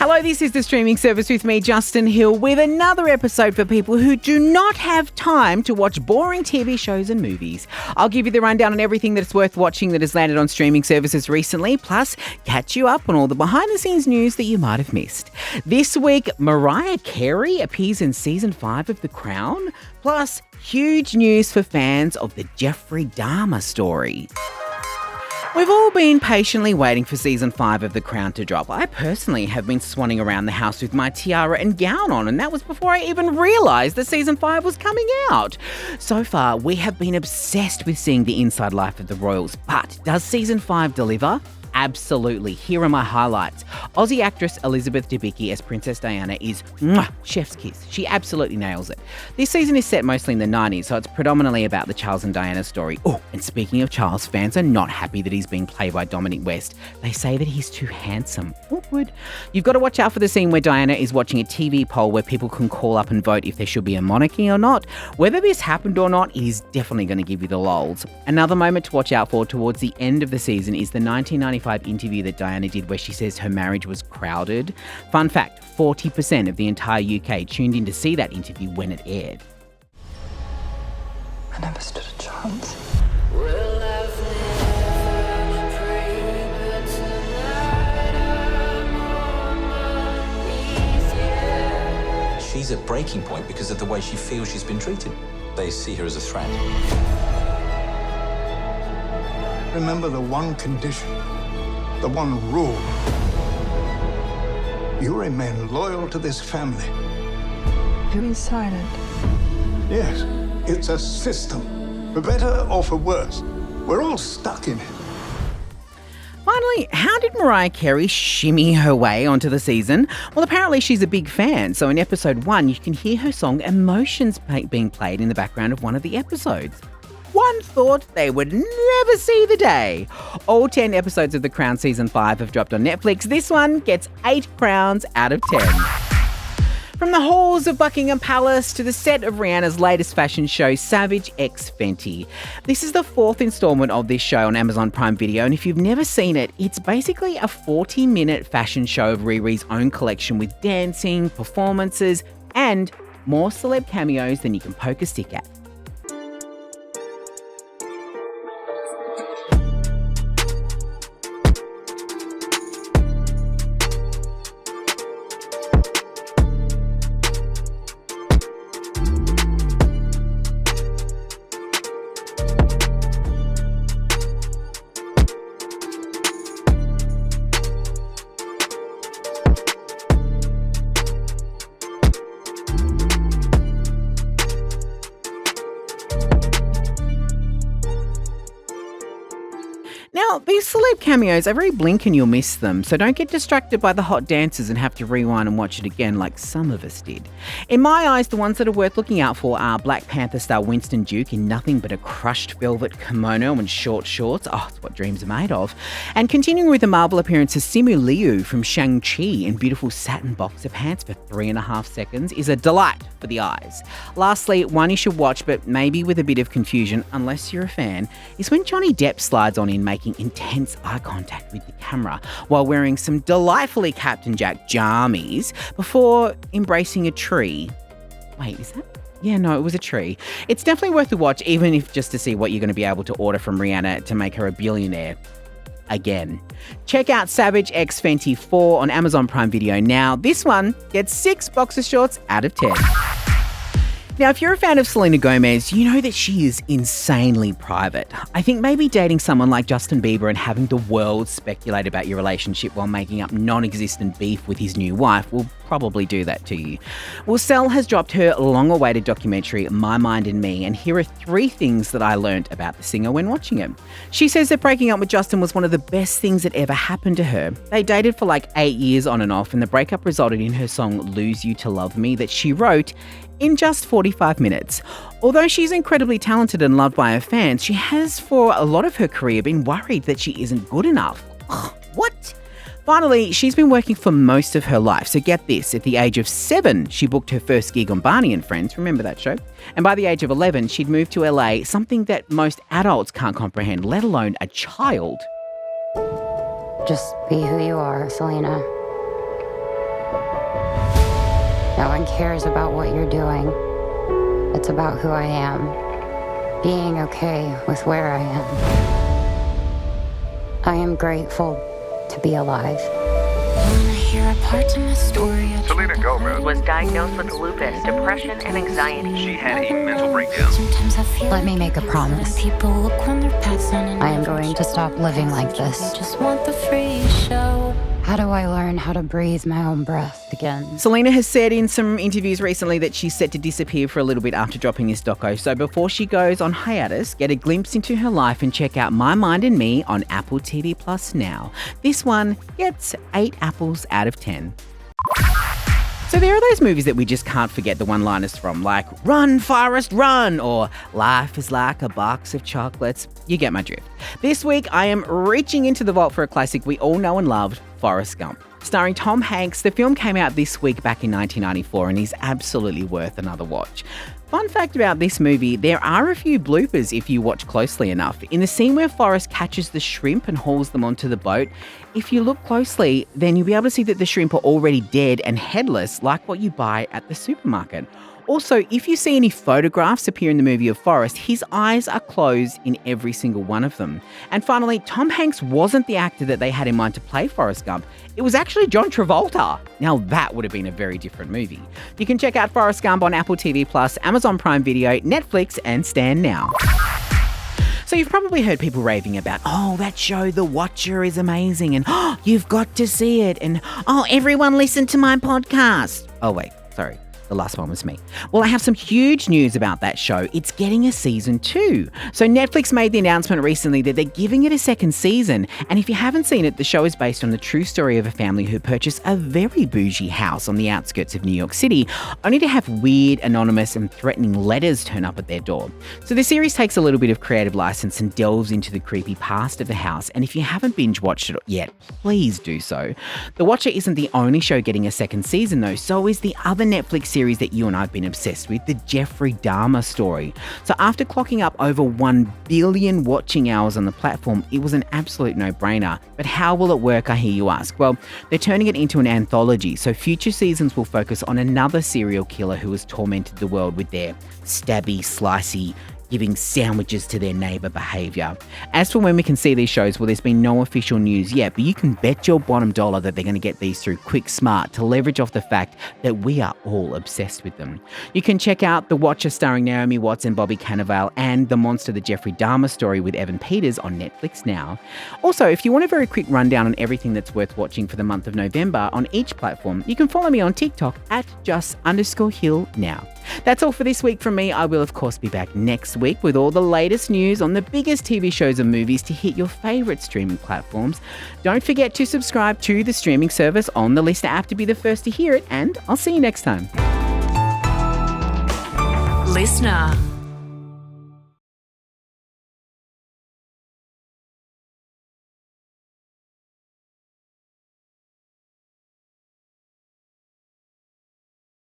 Hello, this is the streaming service with me, Justin Hill, with another episode for people who do not have time to watch boring TV shows and movies. I'll give you the rundown on everything that's worth watching that has landed on streaming services recently, plus catch you up on all the behind-the-scenes news that you might have missed. This week, Mariah Carey appears in Season 5 of The Crown, plus huge news for fans of the Jeffrey Dahmer story. We've all been patiently waiting for Season 5 of The Crown to drop. I personally have been swanning around the house with my tiara and gown on, and that was before I even realised that Season 5 was coming out. So far, we have been obsessed with seeing the inside life of the royals, but does Season 5 deliver? Absolutely. Here are my highlights. Aussie actress Elizabeth Debicki as Princess Diana is chef's kiss. She absolutely nails it. This season is set mostly in the 90s, so it's predominantly about the Charles and Diana story. Oh, and speaking of Charles, fans are not happy that he's being played by Dominic West. They say that he's too handsome. Awkward. You've got to watch out for the scene where Diana is watching a TV poll where people can call up and vote if there should be a monarchy or not. Whether this happened or not, it is definitely going to give you the lols. Another moment to watch out for towards the end of the season is the 1995 interview that Diana did where she says her marriage was crowded. Fun fact, 40% of the entire UK tuned in to see that interview when it aired. I never stood a chance. She's at breaking point because of the way she feels she's been treated. They see her as a threat. Remember the one condition. The one rule. You remain loyal to this family. You've been silent. Yes, it's a system. For better or for worse. We're all stuck in it. Finally, how did Mariah Carey shimmy her way onto the season? Well, apparently she's a big fan, so in episode 1 you can hear her song Emotions being played in the background of one of the episodes. One thought they would never see the day. All 10 episodes of The Crown Season 5 have dropped on Netflix. This one gets 8 crowns out of 10. From the halls of Buckingham Palace to the set of Rihanna's latest fashion show, Savage x Fenty. This is the 4th installment of this show on Amazon Prime Video, and if you've never seen it, it's basically a 40-minute fashion show of Riri's own collection with dancing, performances, and more celeb cameos than you can poke a stick at. Now, these celeb cameos are very blink and you'll miss them, so don't get distracted by the hot dances and have to rewind and watch it again like some of us did. In my eyes, the ones that are worth looking out for are Black Panther star Winston Duke in nothing but a crushed velvet kimono and short shorts. Oh, it's what dreams are made of. And continuing with the Marvel appearances, Simu Liu from Shang-Chi in beautiful satin boxer pants for 3.5 seconds is a delight for the eyes. Lastly, one you should watch, but maybe with a bit of confusion, unless you're a fan, is when Johnny Depp slides on in making intense eye contact with the camera while wearing some delightfully Captain Jack jammies before embracing a tree. Wait, is that? Yeah, no, it was a tree. It's definitely worth a watch, even if just to see what you're going to be able to order from Rihanna to make her a billionaire again. Check out Savage x Fenty 4 on Amazon Prime Video now. This one gets 6 boxer shorts out of 10. Now, if you're a fan of Selena Gomez, you know that she is insanely private. I think maybe dating someone like Justin Bieber and having the world speculate about your relationship while making up non-existent beef with his new wife will probably do that to you. Well, Sel has dropped her long-awaited documentary, My Mind and Me, and here are 3 things that I learned about the singer when watching it. She says that breaking up with Justin was one of the best things that ever happened to her. They dated for like 8 years on and off, and the breakup resulted in her song Lose You to Love Me that she wrote in just 45 minutes. Although she's incredibly talented and loved by her fans, she has for a lot of her career been worried that she isn't good enough. Ugh, what? Finally, she's been working for most of her life. So get this, at the age of 7, she booked her first gig on Barney and Friends. Remember that show? And by the age of 11, she'd moved to LA, something that most adults can't comprehend, let alone a child. Just be who you are, Selena. No one cares about what you're doing. It's about who I am. Being okay with where I am. I am grateful to be alive. Selena Gomez was diagnosed with lupus, depression, and anxiety. She had a mental breakdown. Let me make a promise. I am going to stop living like this. How do I learn how to breathe my own breath again? Selena has said in some interviews recently that she's set to disappear for a little bit after dropping this doco. So before she goes on hiatus, get a glimpse into her life and check out My Mind and Me on Apple TV Plus now. This one gets 8 apples out of 10. So there are those movies that we just can't forget the one-liners from, like "Run, Forrest, run," or "Life is like a box of chocolates." You get my drift. This week, I am reaching into the vault for a classic we all know and loved, Forrest Gump. Starring Tom Hanks, the film came out this week back in 1994 and is absolutely worth another watch. Fun fact about this movie, there are a few bloopers if you watch closely enough. In the scene where Forrest catches the shrimp and hauls them onto the boat, if you look closely, then you'll be able to see that the shrimp are already dead and headless, like what you buy at the supermarket. Also, if you see any photographs appear in the movie of Forrest, his eyes are closed in every single one of them. And finally, Tom Hanks wasn't the actor that they had in mind to play Forrest Gump. It was actually John Travolta. Now that would have been a very different movie. You can check out Forrest Gump on Apple TV+, Amazon Prime Video, Netflix, and Stan now. So you've probably heard people raving about, "Oh, that show, The Watcher, is amazing," and "Oh, you've got to see it," and "Oh, everyone listen to my podcast." Oh, wait, sorry. The last one was me. Well, I have some huge news about that show. It's getting a season 2. So Netflix made the announcement recently that they're giving it a second season. And if you haven't seen it, the show is based on the true story of a family who purchased a very bougie house on the outskirts of New York City, only to have weird, anonymous and threatening letters turn up at their door. So the series takes a little bit of creative license and delves into the creepy past of the house. And if you haven't binge watched it yet, please do so. The Watcher isn't the only show getting a second season though. So is the other Netflix series that you and I have been obsessed with, the Jeffrey Dahmer story. So after clocking up over 1 billion watching hours on the platform, it was an absolute no-brainer. But how will it work, I hear you ask? Well, they're turning it into an anthology, so future seasons will focus on another serial killer who has tormented the world with their stabby, slicey, giving sandwiches to their neighbour behaviour. As for when we can see these shows, well, there's been no official news yet, but you can bet your bottom dollar that they're going to get these through quick smart to leverage off the fact that we are all obsessed with them. You can check out The Watcher starring Naomi Watts and Bobby Cannavale and The Monster, the Jeffrey Dahmer story with Evan Peters on Netflix now. Also, if you want a very quick rundown on everything that's worth watching for the month of November on each platform, you can follow me on TikTok at @just_Hill now. That's all for this week from me. I will, of course, be back next week with all the latest news on the biggest TV shows and movies to hit your favourite streaming platforms. Don't forget to subscribe to the streaming service on the LiSTNR app to be the first to hear it, and I'll see you next time. LiSTNR.